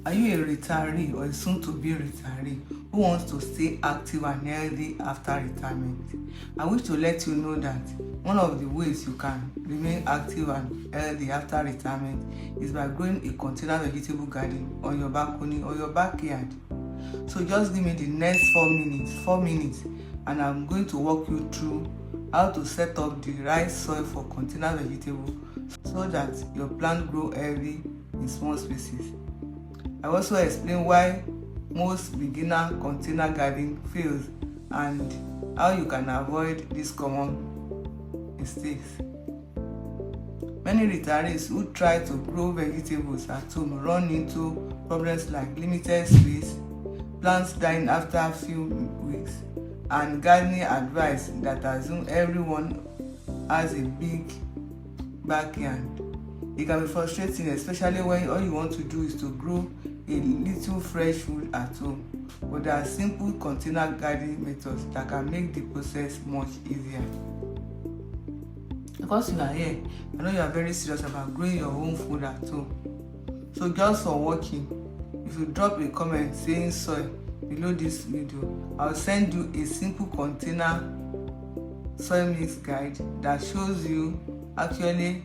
Are you a retiree or a soon-to-be retiree who wants to stay active and healthy after retirement? I wish to let you know that one of the ways you can remain active and healthy after retirement is by growing a container vegetable garden on your balcony or your backyard. So just give me the next 4 minutes, and I'm going to walk you through how to set up the right soil for container vegetable so that your plant grow healthy in small spaces. I also explain why most beginner container gardening fails and how you can avoid these common mistakes. Many retirees who try to grow vegetables at home run into problems like limited space, plants dying after a few weeks, and gardening advice that assume everyone has a big backyard. It can be frustrating, especially when all you want to do is to grow a little fresh food at home, but there are simple container gardening methods that can make the process much easier. Because you are here, I know you are very serious about growing your own food at home. So just for watching, if you drop a comment saying soil below this video, I'll send you a simple container soil mix guide that shows you actually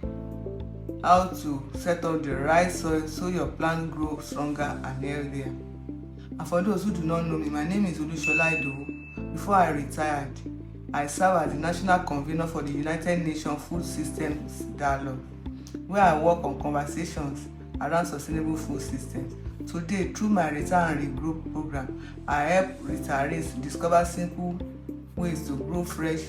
how to set up the right soil so your plant grows stronger and healthier. And for those who do not know me, my name is Olushola Idowu. Before I retired, I served as the national convener for the United Nations Food Systems Dialogue, where I work on conversations around sustainable food systems. Today, through my Retire and Regrow program, I help retirees discover simple ways to grow fresh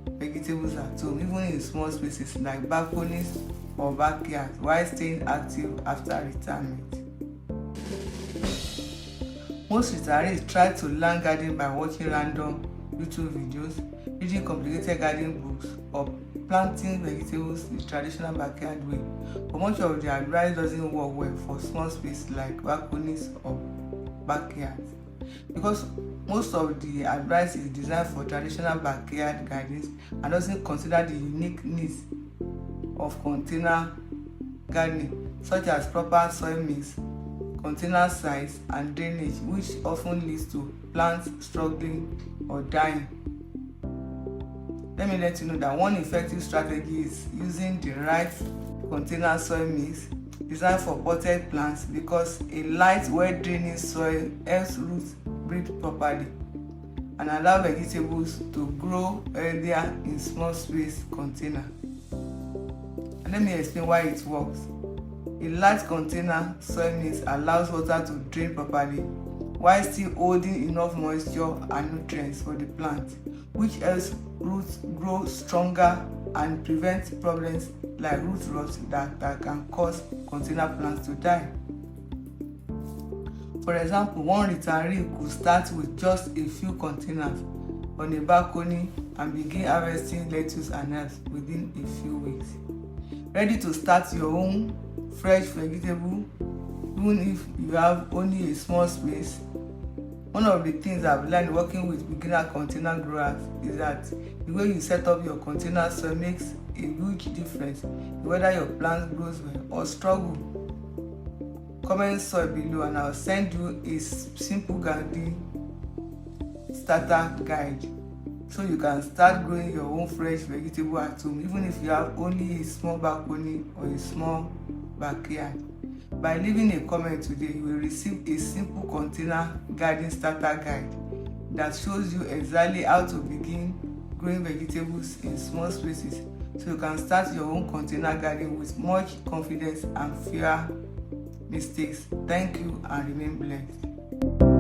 vegetables at home, even in small spaces like balconies or backyards, while staying active after retirement. Most retirees try to learn gardening by watching random YouTube videos, reading complicated gardening books, or planting vegetables the traditional backyard way. But much of the advice doesn't work well for small spaces like balconies or backyards, because most of the advice is designed for traditional backyard gardens and doesn't consider the unique needs of container gardening, such as proper soil mix, container size, and drainage, which often leads to plants struggling or dying. Let me let you know that one effective strategy is using the right container soil mix designed for potted plants, because a light, well-draining soil helps roots breathe properly and allow vegetables to grow healthier in small space container. And let me explain why it works. A light container soil mix allows water to drain properly while still holding enough moisture and nutrients for the plant, which helps roots grow stronger and prevents problems like root rot that can cause container plants to die. For example, one retiree could start with just a few containers on a balcony and begin harvesting lettuce and herbs within a few weeks. Ready to start your own fresh vegetable even if you have only a small space? One of the things I've learned working with beginner container growers is that the way you set up your container soil makes a huge difference in whether your plant grows well or struggle. Comment soil below and I'll send you a simple gardening starter guide so you can start growing your own fresh vegetable at home, even if you have only a small balcony or a small backyard. By leaving a comment today, you will receive a simple container garden starter guide that shows you exactly how to begin growing vegetables in small spaces so you can start your own container garden with much confidence and fewer mistakes. Thank you and remain blessed.